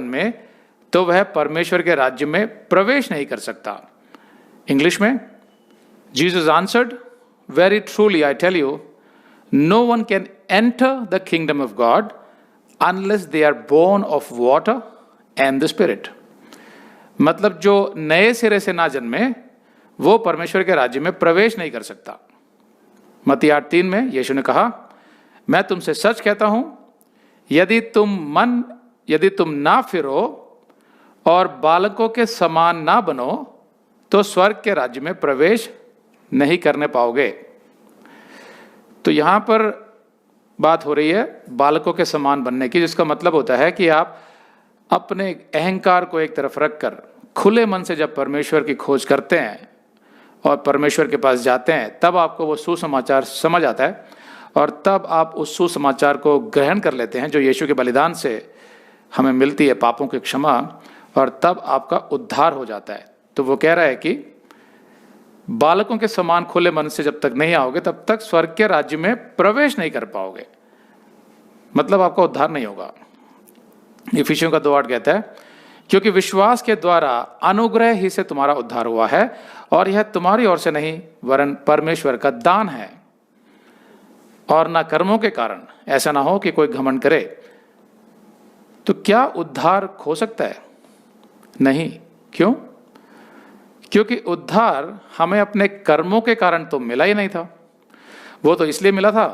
में, तो वह परमेश्वर के राज्य में प्रवेश नहीं कर सकता। इंग्लिश में, Jesus answered, very truly I tell you, no one can enter the kingdom of God unless they are born of water and the spirit. मतलब जो नए सिरे से ना जन्मे वो परमेश्वर के राज्य में प्रवेश नहीं कर सकता। मत्ती 8:3 में यीशु ने कहा, मैं तुमसे सच कहता हूं, यदि तुम ना फिरो और बालकों के समान ना बनो तो स्वर्ग के राज्य में प्रवेश नहीं करने पाओगे। तो यहां पर बात हो रही है बालकों के समान बनने की, जिसका मतलब होता है कि आप अपने अहंकार को एक तरफ रखकर खुले मन से जब परमेश्वर की खोज करते हैं और परमेश्वर के पास जाते हैं, तब आपको वो सुसमाचार समझ आता है और तब आप उस सुसमाचार को ग्रहण कर लेते हैं जो यीशु के बलिदान से हमें मिलती है, पापों की क्षमा, और तब आपका उद्धार हो जाता है। तो वो कह रहा है कि बालकों के समान खुले मन से जब तक नहीं आओगे तब तक स्वर्ग के राज्य में प्रवेश नहीं कर पाओगे, मतलब आपका उद्धार नहीं होगा। इफिसियों का 2:8 कहता है, क्योंकि विश्वास के द्वारा अनुग्रह ही से तुम्हारा उद्धार हुआ है और यह तुम्हारी ओर से नहीं वरन परमेश्वर का दान है, और ना कर्मों के कारण, ऐसा ना हो कि कोई घमंड करे। तो क्या उद्धार खो सकता है? नहीं। क्यों? क्योंकि उद्धार हमें अपने कर्मों के कारण तो मिला ही नहीं था। वो तो इसलिए मिला था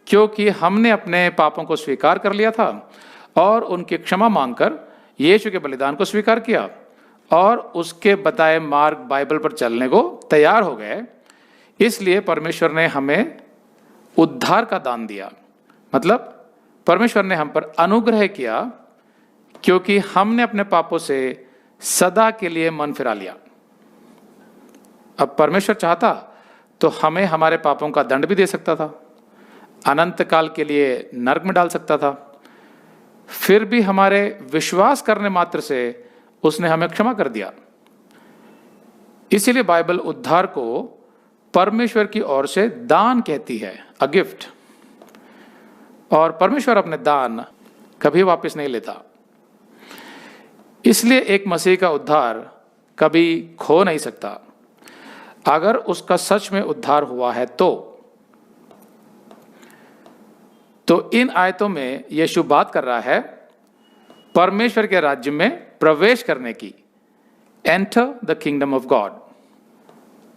क्योंकि हमने अपने पापों को स्वीकार कर लिया था और उनकी क्षमा मांगकर यीशु के बलिदान को स्वीकार किया और उसके बताए मार्ग बाइबल पर चलने को तैयार हो गए। इसलिए परमेश्वर ने हमें उद्धार का दान दिया, मतलब परमेश्वर ने हम पर अनुग्रह किया क्योंकि हमने अपने पापों से सदा के लिए मन फिरा लिया। अब परमेश्वर चाहता तो हमें हमारे पापों का दंड भी दे सकता था, अनंत काल के लिए नरक में डाल सकता था, फिर भी हमारे विश्वास करने मात्र से उसने हमें क्षमा कर दिया। इसीलिए बाइबल उद्धार को परमेश्वर की ओर से दान कहती है, अ गिफ्ट। और परमेश्वर अपने दान कभी वापस नहीं लेता। इसलिए एक मसीह का उद्धार कभी खो नहीं सकता। अगर उसका सच में उद्धार हुआ है तो इन आयतों में यीशु बात कर रहा है परमेश्वर के राज्य में प्रवेश करने की, enter the kingdom of God.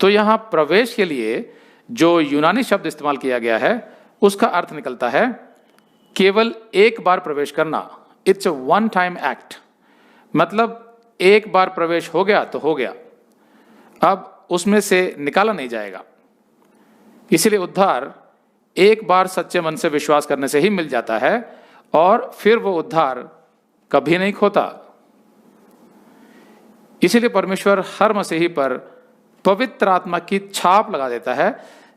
तो यहां प्रवेश के लिए जो यूनानी शब्द इस्तेमाल किया गया है उसका अर्थ निकलता है केवल एक बार प्रवेश करना। It's a one time act, मतलब एक बार प्रवेश हो गया तो हो गया, अब उसमें से निकाला नहीं जाएगा। इसीलिए उद्धार एक बार सच्चे मन से विश्वास करने से ही मिल जाता है और फिर वो उद्धार कभी नहीं खोता। इसीलिए परमेश्वर हर मसीही पर पवित्र आत्मा की छाप लगा देता है,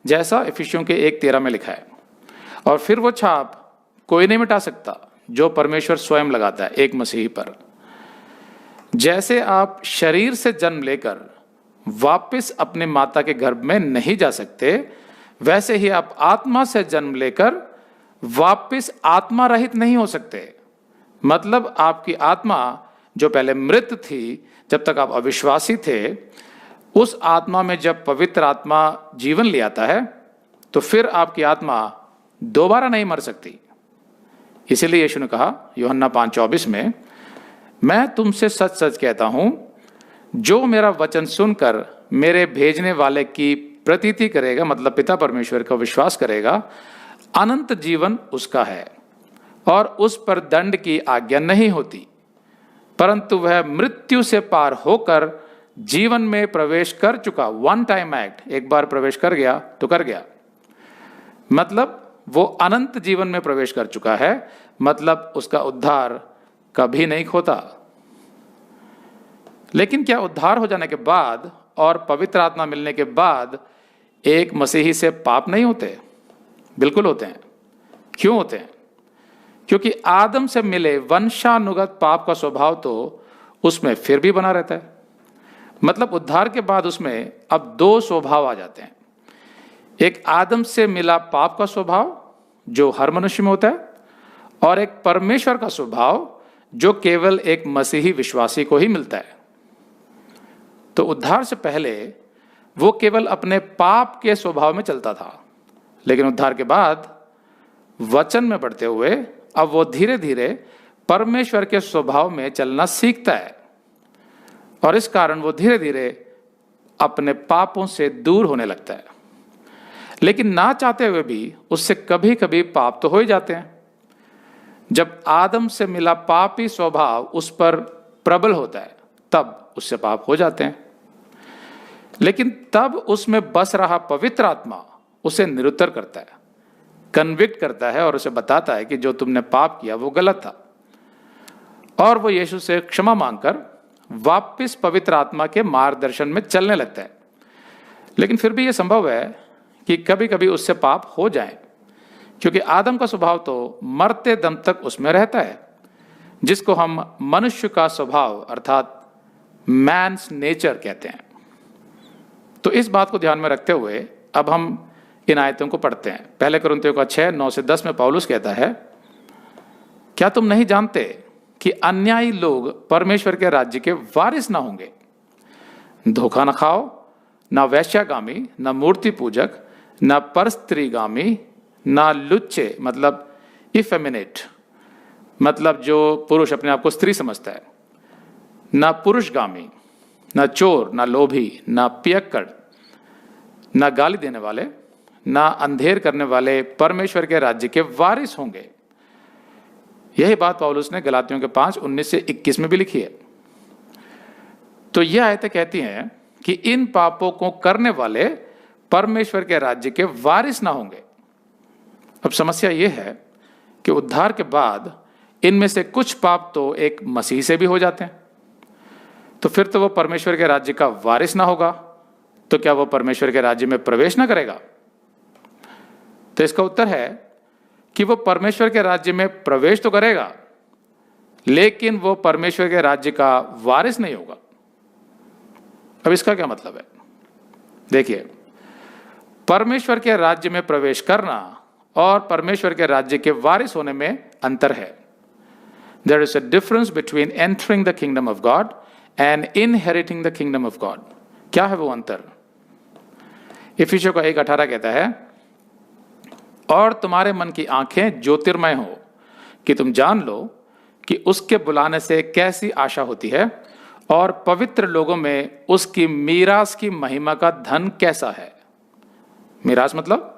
जैसा इफिसियों के 1:13 में लिखा है, और फिर वो छाप कोई नहीं मिटा सकता जो परमेश्वर स्वयं लगाता है एक मसीही पर। जैसे आप शरीर से जन्म लेकर वापस अपने माता के गर्भ में नहीं जा सकते, वैसे ही आप आत्मा से जन्म लेकर वापस आत्मा रहित नहीं हो सकते। मतलब आपकी आत्मा जो पहले मृत थी, जब तक आप अविश्वासी थे, उस आत्मा में जब पवित्र आत्मा जीवन ले आता है तो फिर आपकी आत्मा दोबारा नहीं मर सकती। इसीलिए यीशु ने कहा यूहन्ना 5:24 में, मैं तुमसे सच सच कहता हूं, जो मेरा वचन सुनकर मेरे भेजने वाले की प्रतीति करेगा, मतलब पिता परमेश्वर का विश्वास करेगा, अनंत जीवन उसका है और उस पर दंड की आज्ञा नहीं होती, परंतु वह मृत्यु से पार होकर जीवन में प्रवेश कर चुका। वन टाइम एक्ट, एक बार प्रवेश कर गया तो कर गया, मतलब वो अनंत जीवन में प्रवेश कर चुका है, मतलब उसका उद्धार कभी नहीं खोता। लेकिन क्या उद्धार हो जाने के बाद और पवित्र आत्मा मिलने के बाद एक मसीही से पाप नहीं होते? बिल्कुल होते हैं। क्यों होते हैं? क्योंकि आदम से मिले वंशानुगत पाप का स्वभाव तो उसमें फिर भी बना रहता है। मतलब उद्धार के बाद उसमें अब 2 स्वभाव आ जाते हैं। एक आदम से मिला पाप का स्वभाव जो हर मनुष्य में होता है, और एक परमेश्वर का स्वभाव जो केवल एक मसीही विश्वासी को ही मिलता है। तो उद्धार से पहले वो केवल अपने पाप के स्वभाव में चलता था, लेकिन उद्धार के बाद वचन में बढ़ते हुए अब वो धीरे धीरे परमेश्वर के स्वभाव में चलना सीखता है, और इस कारण वो धीरे धीरे अपने पापों से दूर होने लगता है। लेकिन ना चाहते हुए भी उससे कभी कभी पाप तो हो ही जाते हैं। जब आदम से मिला पापी स्वभाव उस पर प्रबल होता है तब उससे पाप हो जाते हैं, लेकिन तब उसमें बस रहा पवित्र आत्मा उसे निरुत्तर करता है, कन्विक्ट करता है और उसे बताता है कि जो तुमने पाप किया वो गलत था, और वो यीशु से क्षमा मांगकर वापस पवित्र आत्मा के मार्गदर्शन में चलने लगता है। लेकिन फिर भी ये संभव है कि कभी कभी उससे पाप हो जाए, क्योंकि आदम का स्वभाव तो मरते दम तक उसमें रहता है, जिसको हम मनुष्य का स्वभाव अर्थात मैन्स नेचर कहते हैं। तो इस बात को ध्यान में रखते हुए अब हम इन आयतों को पढ़ते हैं। पहले कुरिन्थियों का 6:9-10 में पौलुस कहता है, क्या तुम नहीं जानते कि अन्यायी लोग परमेश्वर के राज्य के वारिस ना होंगे? धोखा न खाओ, ना वैश्यागामी, ना मूर्ति पूजक, ना परस्त्रीगामी, ना लुच्चे मतलब इफेमिनेट मतलब जो पुरुष अपने आप को स्त्री समझता है, ना पुरुषगामी, ना चोर, ना लोभी, ना पियक्कड़, ना गाली देने वाले, ना अंधेर करने वाले परमेश्वर के राज्य के वारिस होंगे। यही बात पौलुस ने गलातियों के 5:19-21 में भी लिखी है। तो यह आयतें कहती हैं कि इन पापों को करने वाले परमेश्वर के राज्य के वारिस ना होंगे। अब समस्या यह है कि उद्धार के बाद इनमें से कुछ पाप तो एक मसीह से भी हो जाते हैं, तो फिर तो वो परमेश्वर के राज्य का वारिस ना होगा, तो क्या वो परमेश्वर के राज्य में प्रवेश ना करेगा? तो इसका उत्तर है कि वो परमेश्वर के राज्य में प्रवेश तो करेगा, लेकिन वो परमेश्वर के राज्य का वारिस नहीं होगा। अब इसका क्या मतलब है? देखिए, परमेश्वर के राज्य में प्रवेश करना और परमेश्वर के राज्य के वारिस होने में अंतर है। There is a difference between entering the kingdom of God and inheriting the kingdom of God. क्या है वो अंतर? इफिसियों का 1:18 कहता है, और तुम्हारे मन की आंखें ज्योतिर्मय हो कि तुम जान लो कि उसके बुलाने से कैसी आशा होती है और पवित्र लोगों में उसकी मीरास की महिमा का धन कैसा है। मीरास मतलब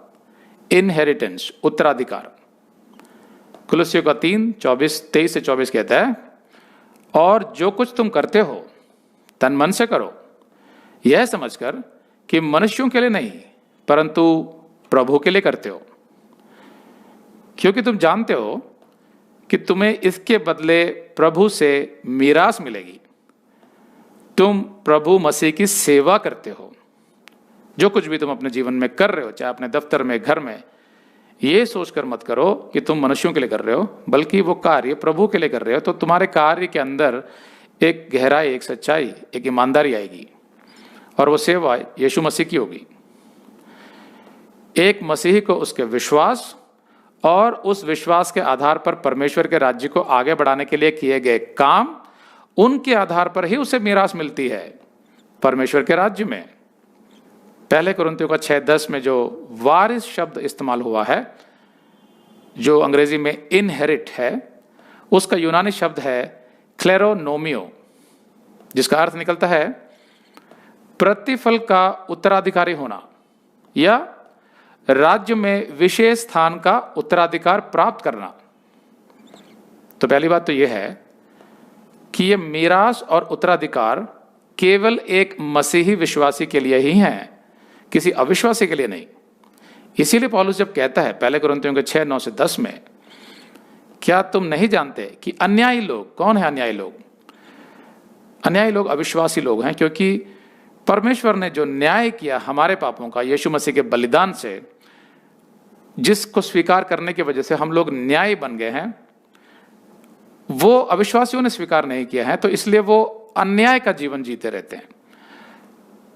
इनहेरिटेंस, उत्तराधिकार। कुलुस्सियों का 3:23-24 कहता है, और जो कुछ तुम करते हो तन मन से करो, यह समझकर कि मनुष्यों के लिए नहीं परंतु प्रभु के लिए करते हो, क्योंकि तुम जानते हो कि तुम्हें इसके बदले प्रभु से मीरास मिलेगी। तुम प्रभु मसीह की सेवा करते हो। जो कुछ भी तुम अपने जीवन में कर रहे हो, चाहे अपने दफ्तर में, घर में, ये सोचकर मत करो कि तुम मनुष्यों के लिए कर रहे हो, बल्कि वो कार्य प्रभु के लिए कर रहे हो। तो तुम्हारे कार्य के अंदर एक गहराई, एक सच्चाई, एक ईमानदारी आएगी, और वो सेवा यीशु मसीह की होगी। एक मसीही को उसके विश्वास और उस विश्वास के आधार पर परमेश्वर के राज्य को आगे बढ़ाने के लिए किए गए काम, उनके आधार पर ही उसे मीरास मिलती है परमेश्वर के राज्य में। पहले कुरिन्थियों का 6:10 में जो वारिस शब्द इस्तेमाल हुआ है, जो अंग्रेजी में इनहेरिट है, उसका यूनानी शब्द है क्लेरोनोमियो, जिसका अर्थ निकलता है प्रतिफल का उत्तराधिकारी होना या राज्य में विशेष स्थान का उत्तराधिकार प्राप्त करना। तो पहली बात तो यह है कि यह मीरास और उत्तराधिकार केवल एक मसीही विश्वासी के लिए ही है, किसी अविश्वासी के लिए नहीं। इसीलिए पौलुस जब कहता है पहले कुरिन्थियों के 6:9-10 में, क्या तुम नहीं जानते कि अन्यायी लोग, कौन है अन्यायी लोग? अन्यायी लोग अविश्वासी लोग हैं, क्योंकि परमेश्वर ने जो न्याय किया हमारे पापों का यीशु मसीह के बलिदान से, जिसको स्वीकार करने की वजह से हम लोग न्याय बन गए हैं, वो अविश्वासियों ने स्वीकार नहीं किया है, तो इसलिए वो अन्याय का जीवन जीते रहते हैं।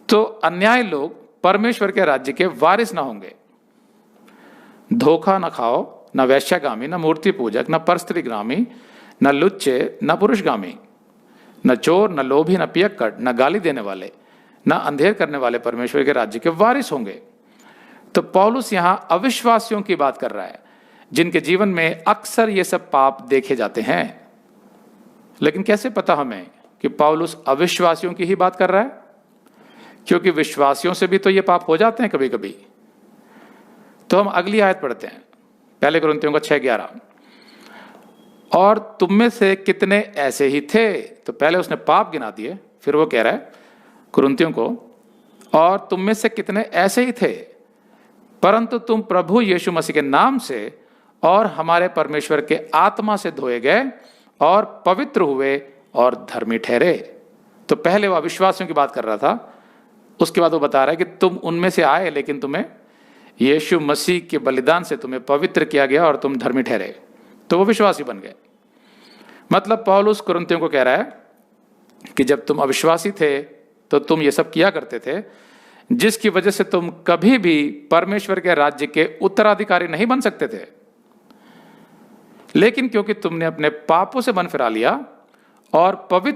तो अन्याय लोग परमेश्वर के राज्य के वारिस ना होंगे। धोखा न खाओ, न वैश्यागामी, न मूर्ति पूजक, न परस्त्रीगामी, न लुच्चे, न पुरुषगामी, न चोर, न लोभी, न पियक्कड़, न गाली देने वाले, न अंधेर करने वाले परमेश्वर के राज्य के वारिस होंगे। तो पौलुस यहां अविश्वासियों की बात कर रहा है, जिनके जीवन में अक्सर ये सब पाप देखे जाते हैं। लेकिन कैसे पता हमें कि पौलुस अविश्वासियों की ही बात कर रहा है? क्योंकि विश्वासियों से भी तो ये पाप हो जाते हैं कभी कभी। तो हम अगली आयत पढ़ते हैं, पहले कुरिन्थियों का 6:11। और तुम में से कितने ऐसे ही थे। तो पहले उसने पाप गिना दिए, फिर वो कह रहा है कुरिन्थियों को, और तुम में से कितने ऐसे ही थे, परंतु तुम प्रभु यीशु मसीह के नाम से और हमारे परमेश्वर के आत्मा से धोए गए और पवित्र हुए और धर्मी ठहरे। तो पहले वो अविश्वासियों की बात कर रहा था, उसके बाद वो बता रहा है कि तुम उनमें से आए, लेकिन तुम्हें यीशु मसीह के बलिदान से तुम्हें पवित्र किया गया और तुम धर्मी ठहरे, तो वो विश्वासी बन गए। मतलब पौलुस कुरिन्थियों को कह रहा है कि जब तुम अविश्वासी थे तो तुम ये सब किया करते थे, जिसकी वजह से तुम कभी भी परमेश्वर के राज्य के उत्तराधिकारी नहीं बन सकते थे। लेकिन क्योंकि तुमने अपने पापों से मन फिरा लिया और पवित्र